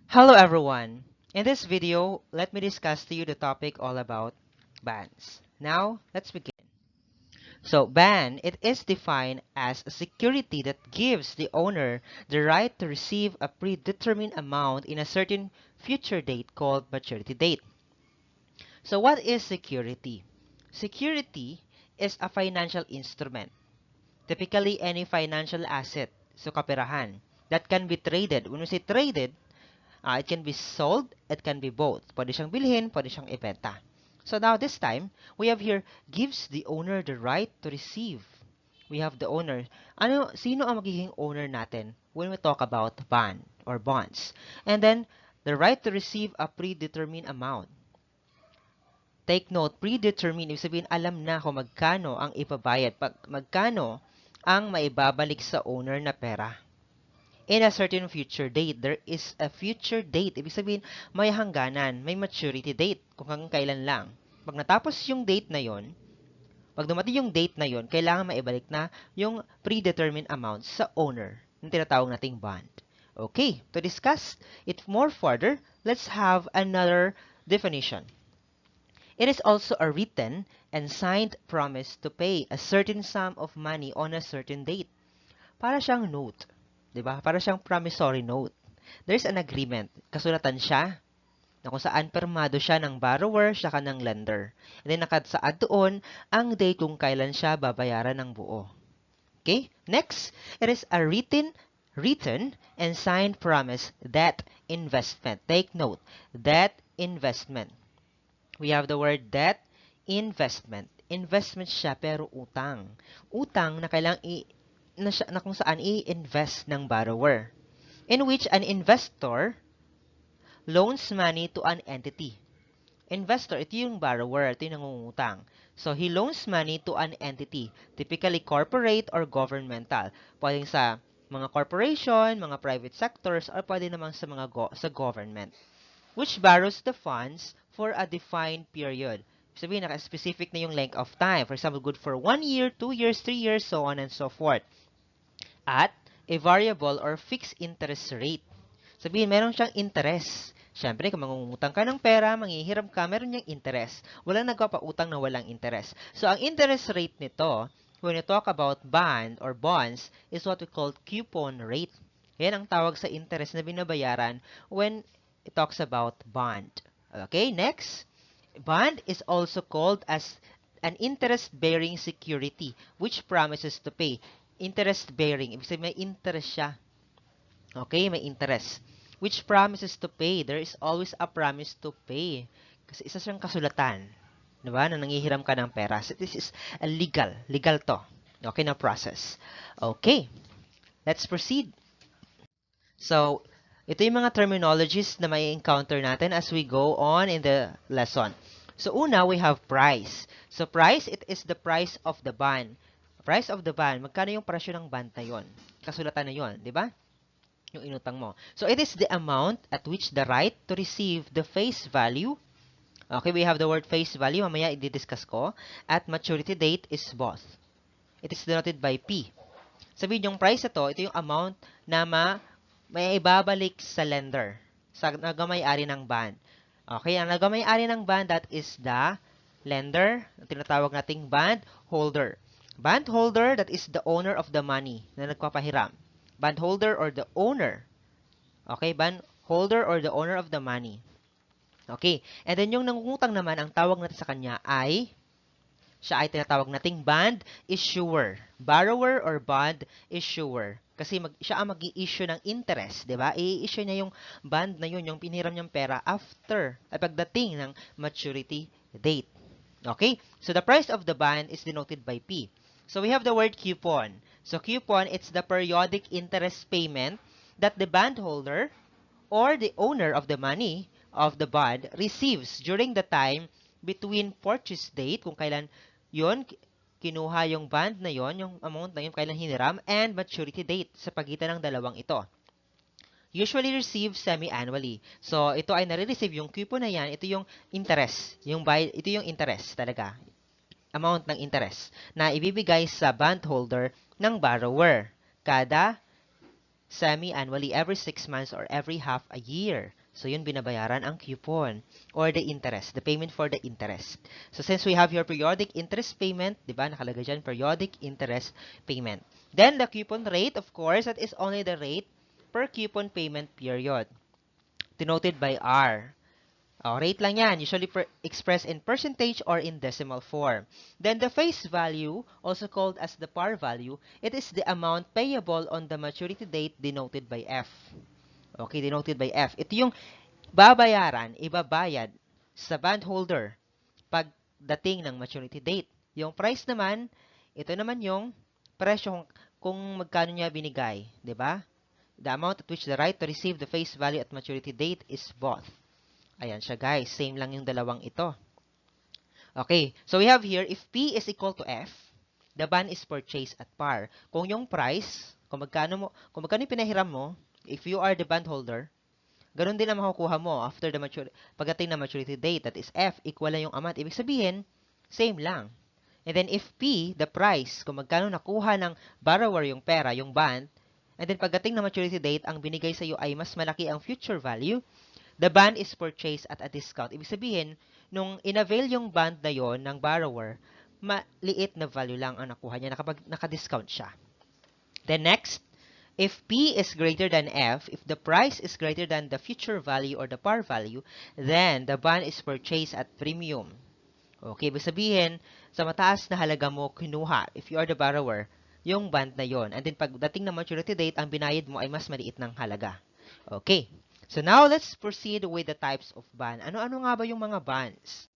Hello everyone! In this video, let me discuss to you the topic all about bonds. Now, let's begin. So, bond, it is defined as a security that gives the owner the right to receive a predetermined amount in a certain future date called maturity date. So, what is security? Security is a financial instrument, typically any financial asset, so kaperahan, that can be traded. When we say traded, it can be sold, it can be both. Pwede siyang bilhin, pwede siyang ibenta. So now this time, we have here, gives the owner the right to receive. We have the owner. Sino ang magiging owner natin when we talk about bond or bonds? And then, the right to receive a predetermined amount. Take note, predetermined, ibig sabihin, alam na kung magkano ang ipabayad, magkano ang maibabalik sa owner na pera in a certain future date. There is a future date. Ibig sabihin, may hangganan, may maturity date, kung hanggang kailan lang. Pag natapos yung date na yon, pag dumating yung date na yon, kailangan maibalik na yung predetermined amount sa owner, yung tinatawag nating bond. Okay, to discuss it more further, let's have another definition. It is also a written and signed promise to pay a certain sum of money on a certain date. Para siyang note. 'Di ba? Para siyang promissory note. There's an agreement. Kasulatan siya na kung saan permado siya ng borrower, siya ka ng lender. And then nakasaad doon ang date kung kailan siya babayaran ng buo. Okay? Next, it is a written and signed promise that investment. Take note, that investment. We have the word debt investment. Investment siya pero utang. Utang na kailangang na kung saan i-invest ng borrower, in which an investor loans money to an entity. Investor, ito yung borrower, ito yung nangungutang. So, he loans money to an entity, typically corporate or governmental. Pwedeng sa mga corporation, mga private sectors, or pwede naman sa sa government, which borrows the funds for a defined period. Sabihin, naka-specific na yung length of time. For example, good for 1 year, 2 years, 3 years, so on and so forth. At a variable or fixed interest rate. Sabihin, meron siyang interest. Siyempre, kung mangungutang ka ng pera, manghihiram ka, meron niyang interest. Walang nagpapautang na walang interest. So, ang interest rate nito, when you talk about bond or bonds, is what we call coupon rate. Yan ang tawag sa interest na binabayaran when it talks about bond. Okay, next. Bond is also called as an interest-bearing security which promises to pay. Interest-bearing. Ibig sabihin, may interest siya. Okay, may interest. Which promises to pay. There is always a promise to pay. Kasi isa siyang kasulatan. Diba? Na nangihiram ka ng pera. So, this is a legal. Legal to. Okay, na process. Okay. Let's proceed. So, ito yung mga terminologies na may encounter natin as we go on in the lesson. So, una, we have price. So, price, it is the price of the bond. Price of the bond, magkano yung presyo ng bond na yon? Kasulatan na yon, di ba? Yung inutang mo. So, it is the amount at which the right to receive the face value. Okay, we have the word face value. Mamaya, i-discuss ko. At maturity date is both. It is denoted by P. Sabihin yung price na to, ito yung amount na may ibabalik sa lender, sa nagamay-ari ng bond. Okay, ang nagamay-ari ng bond, that is the lender, tinatawag nating bond holder. Bond holder, that is the owner of the money na nagpapahiram. Bond holder or the owner. Okay, bond holder or the owner of the money. Okay, and then yung nangungutang naman, ang tawag natin sa kanya ay siya ay tinatawag nating bond issuer. Borrower or bond issuer. Kasi siya ang mag-i-issue ng interest, di ba? I-issue niya yung bond na yun, yung piniram niyang pera after, ay pagdating ng maturity date. Okay? So, the price of the bond is denoted by P. So, we have the word coupon. So, coupon, it's the periodic interest payment that the bondholder or the owner of the money of the bond receives during the time between purchase date, kung kailan yon kinuha yung bond na yon, yung amount na yon, kailan hiniram, and maturity date sa pagitan ng dalawang ito. Usually receive semi-annually. So, ito ay nare-receive yung coupon na yan, ito yung interest. Ito yung interest talaga. Amount ng interest na ibibigay sa bondholder ng borrower kada semi-annually, every 6 months or every half a year. So, yun binabayaran ang coupon or the interest, the payment for the interest. So, since we have your periodic interest payment, di ba, nakalagay dyan, periodic interest payment. Then, the coupon rate, of course, that is only the rate per coupon payment period, denoted by R. Rate lang yan, usually expressed in percentage or in decimal form. Then the face value, also called as the par value, it is the amount payable on the maturity date denoted by F. Okay, denoted by F. Ito yung babayaran, ibabayad sa bondholder pagdating ng maturity date. Yung price naman, ito naman yung presyo kung magkano niya binigay, 'di ba? The amount at which the right to receive the face value at maturity date is both. Ayan siya guys, same lang yung dalawang ito. Okay, so we have here, if P is equal to F, the bond is purchased at par. Kung yung price, kung magkano yung pinahiram mo, if you are the bondholder, ganun din ang makukuha mo after the pagdating na maturity date, that is F, equal lang yung amount. Ibig sabihin, same lang. And then if P, the price, kung magkano nakuha ng borrower yung pera, yung bond, and then pagdating na maturity date, ang binigay sa iyo ay mas malaki ang future value, the bond is purchased at a discount. Ibig sabihin, nung inavail yung bond na yon ng borrower, maliit na value lang ang nakuha niya kapag naka-discount siya. Then next, if P is greater than F, if the price is greater than the future value or the par value, then the bond is purchased at premium. Okay, ibig sabihin, sa mataas na halaga mo kinuha, if you are the borrower, yung bond na yon. And then pagdating na maturity date, ang binayad mo ay mas maliit ng halaga. Okay. So now, let's proceed with the types of bond. Ano-ano nga ba yung mga bonds?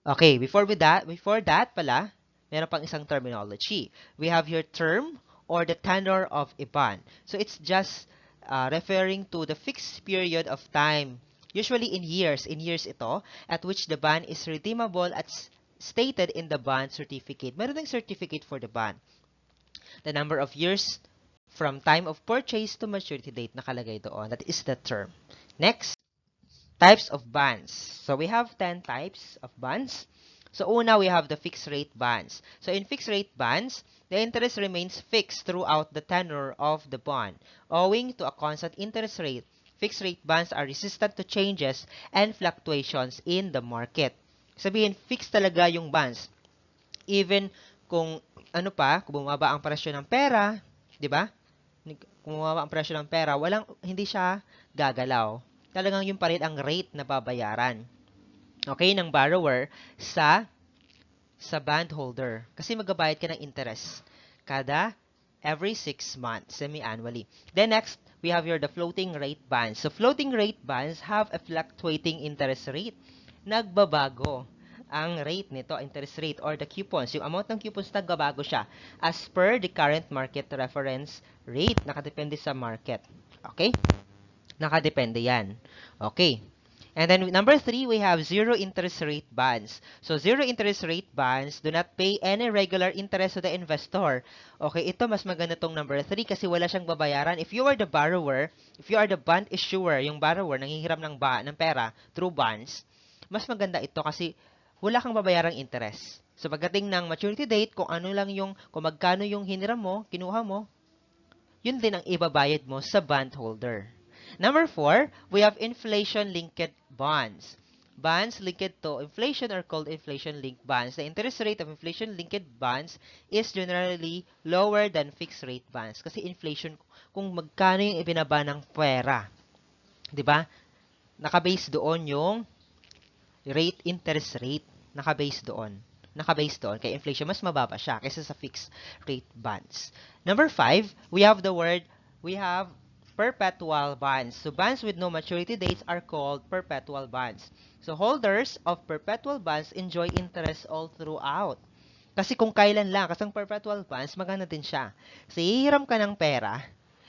Okay, before that pala, meron pang isang terminology. We have your term or the tenor of a bond. So it's just referring to the fixed period of time, usually in years ito, at which the bond is redeemable as stated in the bond certificate. Meron ng certificate for the bond. The number of years from time of purchase to maturity date nakalagay doon. That is the term. Next, types of bonds. So we have 10 types of bonds. So una, we have the fixed rate bonds. So in fixed rate bonds, the interest remains fixed throughout the tenure of the bond. Owing to a constant interest rate, fixed rate bonds are resistant to changes and fluctuations in the market. Sabihin, fixed talaga yung bonds. Even kung kung bumaba ang presyo ng pera, 'di ba? Kung bumaba ang presyo ng pera, hindi siya gagalaw. Talagang yung pa rin ang rate na babayaran. Okay, ng borrower sa bondholder. Kasi magbabayad ka ng interest every 6 months, semi-annually. Then next, we have here the floating rate bonds. So floating rate bonds have a fluctuating interest rate. Nagbabago ang rate nito, interest rate or the coupons. Yung amount ng coupons nagbabago siya as per the current market reference rate. Nakadepende sa market. Okay? Nakadepende yan. Okay. And then number 3, we have zero interest rate bonds. So zero interest rate bonds do not pay any regular interest to the investor. Okay, ito mas maganda tong number 3 kasi wala siyang babayaran. If you are the borrower, if you are the bond issuer, yung borrower nanghihiram ng pera through bonds, mas maganda ito kasi wala kang babayarang interest. So pagdating ng maturity date, kung magkano yung hiniram mo, kinuha mo, yun din ang ibabayad mo sa bondholder. Number 4, we have inflation-linked bonds. Bonds linked to inflation are called inflation-linked bonds. The interest rate of inflation-linked bonds is generally lower than fixed-rate bonds. Kasi inflation, kung magkano yung ibinaba ng pera. Diba? Nakabase doon yung interest rate. Nakabase doon. Kaya inflation, mas mababa siya kaysa sa fixed rate bonds. Number 5, we have perpetual bonds. So bonds with no maturity dates are called perpetual bonds. So holders of perpetual bonds enjoy interest all throughout. Kasi kung kailan lang, kasi ang perpetual bonds, maganda din siya. So hihiram ka ng pera,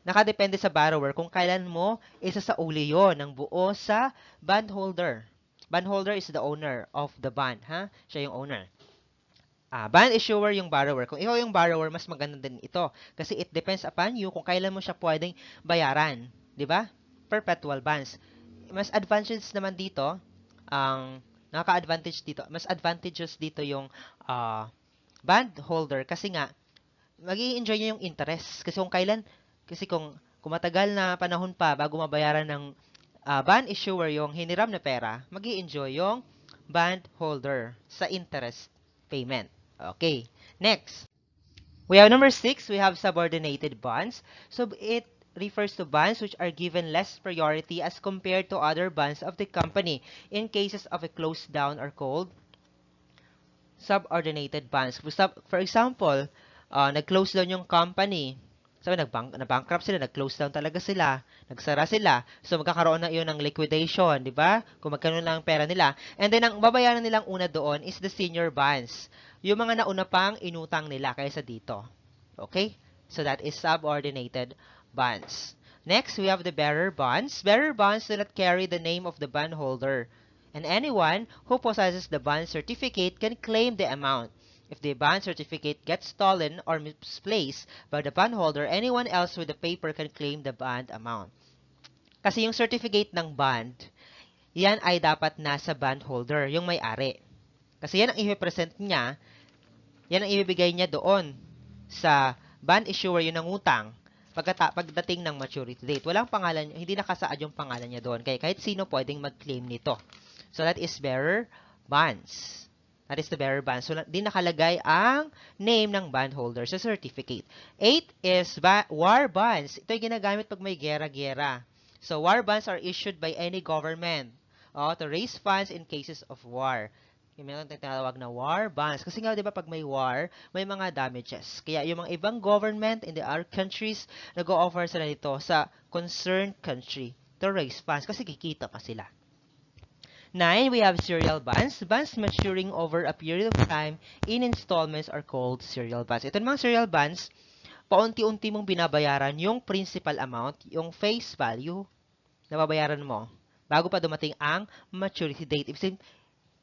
nakadepende sa borrower kung kailan mo isasauli yon ng buo sa bondholder. Bondholder is the owner of the bond, ha? Siya yung owner. Bond issuer yung borrower. Kung ikaw yung borrower, mas maganda din ito. Kasi it depends upon you kung kailan mo siya pwedeng bayaran. Di ba? Perpetual bonds. Mas advantageous naman dito, mas advantageous dito yung bond holder kasi nga, mag-i-enjoy niya yung interest. Kasi kung kung matagal na panahon pa bago mabayaran ng bond issuer yung hiniram na pera, mag-i-enjoy yung bond holder sa interest payment. Okay. Next, we have number 6, we have subordinated bonds. So it refers to bonds which are given less priority as compared to other bonds of the company in cases of a closed down or called subordinated bonds. For example, nag-close down yung company. Sabi, na-bankrupt sila, nag-close down talaga sila, nagsara sila. So, magkakaroon na yun ng liquidation, di ba? Kung magkano lang ang pera nila. And then, ang babayaran nilang una doon is the senior bonds. Yung mga nauna pang inutang nila kaysa dito. Okay? So, that is subordinated bonds. Next, we have the bearer bonds. Bearer bonds do not carry the name of the bondholder. And anyone who possesses the bond certificate can claim the amount. If the bond certificate gets stolen or misplaced by the bondholder, anyone else with the paper can claim the bond amount. Kasi yung certificate ng bond, yan ay dapat nasa bondholder, yung may-ari. Kasi yan ang i-represent niya, yan ang ibibigay niya doon sa bond issuer yung nangutang pagdating ng maturity date. Walang pangalan, hindi nakasaad yung pangalan niya doon. Kaya kahit sino pwedeng mag-claim nito. So, that is bearer bonds. That is the bearer bonds. So, di nakalagay ang name ng bondholder sa certificate. 8 is war bonds. Ito yung ginagamit pag may gera-gera. So, war bonds are issued by any government to raise funds in cases of war. Yung meron tayong tinatawag na war bonds. Kasi nga, di ba, pag may war, may mga damages. Kaya yung mga ibang government in the other countries, nag-o-offer sila nito sa concerned country to raise funds. Kasi kikita pa sila. 9, we have serial bonds. Bonds maturing over a period of time in installments are called serial bonds. Ito namang serial bonds, paunti-unti mong binabayaran yung principal amount, yung face value na babayaran mo bago pa dumating ang maturity date. Ibig sabihin,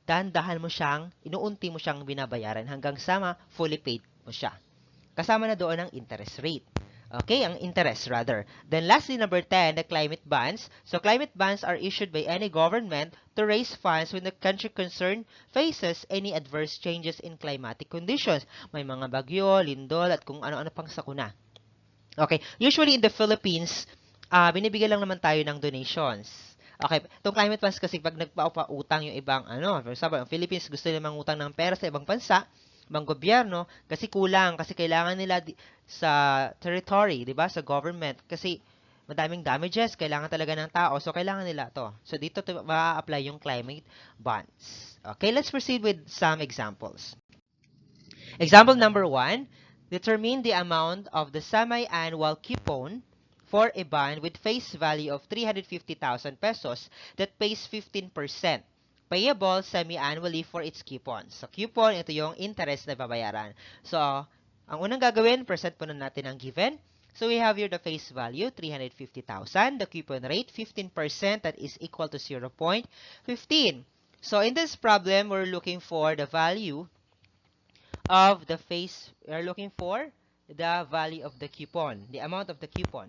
dahan-dahan mo siyang, inuunti mo siyang binabayaran hanggang sa fully paid mo siya. Kasama na doon ang interest rate. Okay, ang interest rather. Then lastly, number 10, the climate bonds. So climate bonds are issued by any government to raise funds when the country concerned faces any adverse changes in climatic conditions. May mga bagyo, lindol, at kung ano-ano pang sakuna. Okay, usually in the Philippines, binibigyan lang naman tayo ng donations. Okay, itong climate bonds kasi pag nagpa-utang yung ibang, for example, ang Philippines gusto nilang mangutang ng pera sa ibang bansa, ibang gobyerno, kasi kulang, kasi kailangan nila sa territory, di ba, sa government, kasi madaming damages, kailangan talaga ng tao, so kailangan nila to. So dito ma-apply yung climate bonds. Okay, let's proceed with some examples. Example number 1, determine the amount of the semi-annual coupon for a bond with face value of 350,000 pesos that pays 15%. Payable semi-annually for its coupons. So, coupon, ito yung interest na babayaran. So, ang unang gagawin, present po na natin ang given. So, we have here the face value, 350,000. The coupon rate, 15%, that is equal to 0.15. So, in this problem, we're looking for the value of the face, we're looking for the value of the coupon, the amount of the coupon.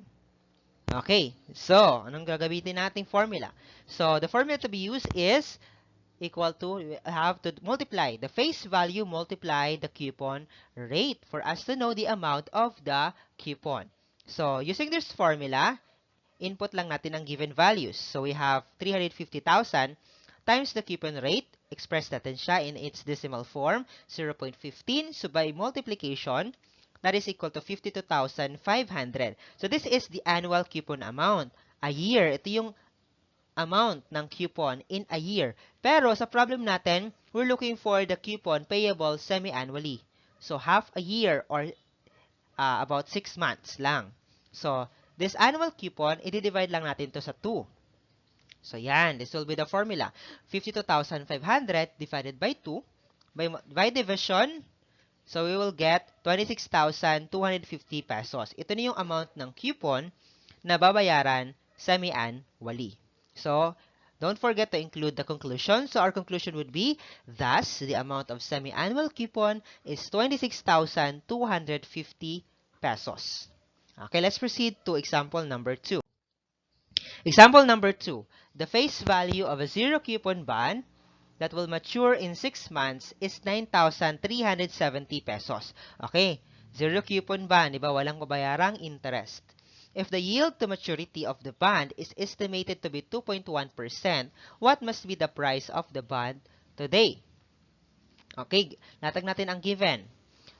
Okay, so, anong gagamitin nating formula? So, the formula to be used is equal to, we have to multiply the face value multiply the coupon rate for us to know the amount of the coupon. So, using this formula, input lang natin ang given values. So, we have 350,000 times the coupon rate. Express natin siya in its decimal form, 0.15. So, by multiplication, that is equal to 52,500. So, this is the annual coupon amount. A year, ito yung amount ng coupon in a year. Pero sa problem natin, we're looking for the coupon payable semi-annually. So, half a year or about 6 months lang. So, this annual coupon, i-divide lang natin to sa 2. So, yan. This will be the formula. 52,500 divided by 2. By division, so we will get 26,250 pesos. Ito na yung amount ng coupon na babayaran semi-annually. So, don't forget to include the conclusion. So, our conclusion would be, thus, the amount of semi-annual coupon is 26,250 pesos. Okay, let's proceed to example number 2. Example number 2. The face value of a zero coupon bond that will mature in 6 months is 9,370 pesos. Okay, zero coupon bond, di ba? Walang babayarang interest. if the yield to maturity of the bond is estimated to be 2.1%, what must be the price of the bond today? Okay, natag natin ang given.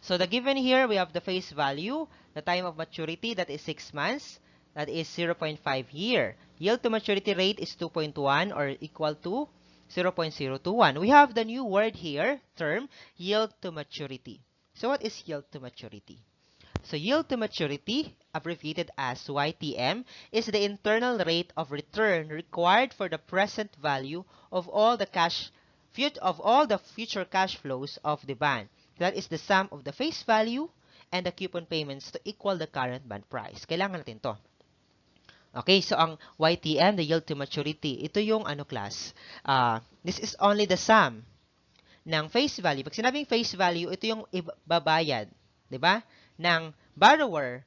So the given here, we have the face value, the time of maturity, that is 6 months, that is 0.5 year. Yield to maturity rate is 2.1 or equal to 0.021. We have the new word here, term, yield to maturity. So what is yield to maturity? So yield to maturity, abbreviated as YTM, is the internal rate of return required for the present value of all the future cash flows of the bond. That is the sum of the face value and the coupon payments to equal the current bond price. Kailangan natin to. Okay, so ang YTM, the yield to maturity, ito yung class. This is only the sum ng face value. Pag sinabing face value, ito yung ibabayad, 'di ba? Ng borrower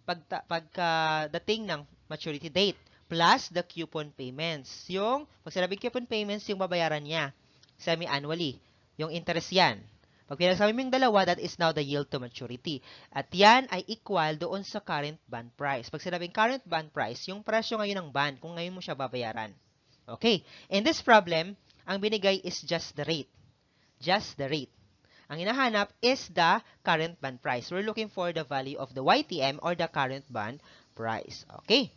pagdating ng maturity date plus the coupon payments. Yung pag sinabing coupon payments, yung babayaran niya semi-annually. Yung interest yan. Pag pinagsabi mo yung dalawa, that is now the yield to maturity. At yan ay equal doon sa current bond price. Pag sinabing current bond price, yung presyo ngayon ng bond, kung ngayon mo siya babayaran. Okay. In this problem, ang binigay is just the rate. Just the rate. Ang hinahanap is the current bond price. We're looking for the value of the YTM or the current bond price. Okay.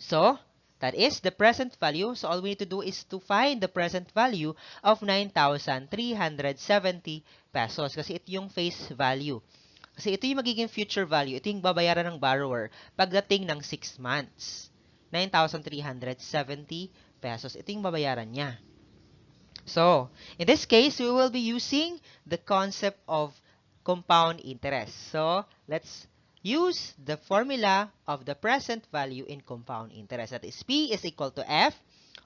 So, that is the present value. So, all we need to do is to find the present value of 9,370 pesos. Kasi ito yung face value. Kasi ito yung magiging future value. Ito yung babayaran ng borrower pagdating ng 6 months. 9,370 pesos. Ito yung babayaran niya. So, in this case, we will be using the concept of compound interest. So, let's use the formula of the present value in compound interest. That is, P is equal to F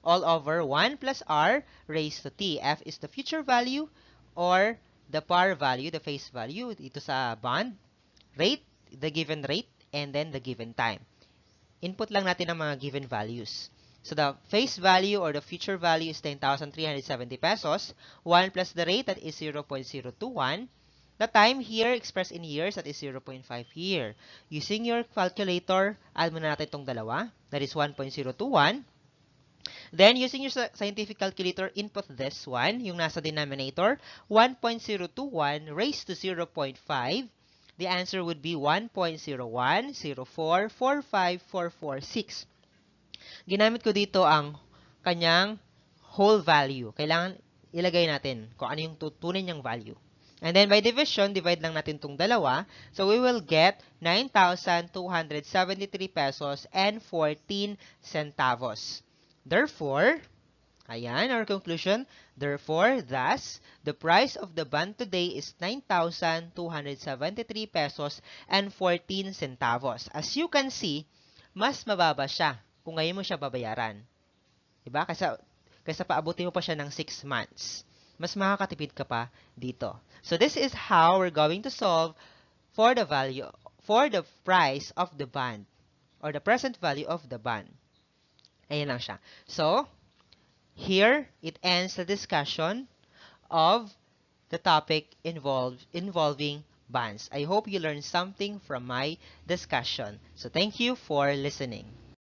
all over 1 plus R raised to T. F is the future value or the par value, the face value dito sa bond, rate, the given rate, and then the given time. Input lang natin ang mga given values. So the face value or the future value is 10,370 pesos. 1 plus the rate, that is 0.021. The time here expressed in years, that is 0.5 year. Using your calculator, add mo na natin itong dalawa. That is 1.021. Then, using your scientific calculator, input this one, yung nasa denominator, 1.021 raised to 0.5. The answer would be 1.01044546. Ginamit ko dito ang kanyang whole value. Kailangan ilagay natin kung ano yung tunay niyang value. And then by division, divide lang natin itong dalawa. So we will get 9,273 pesos and 14 centavos. Therefore, ayan, our conclusion. Therefore, thus, the price of the bond today is 9,273 pesos and 14 centavos. As you can see, mas mababa siya kung ngayon mo siya babayaran. Diba? Kaysa paabutin mo pa siya ng 6 months. Mas makakatipid ka pa dito. So this is how we're going to solve for the price of the bond or the present value of the bond. Ayan lang siya. So, here it ends the discussion of the topic involving bonds. I hope you learned something from my discussion. So thank you for listening.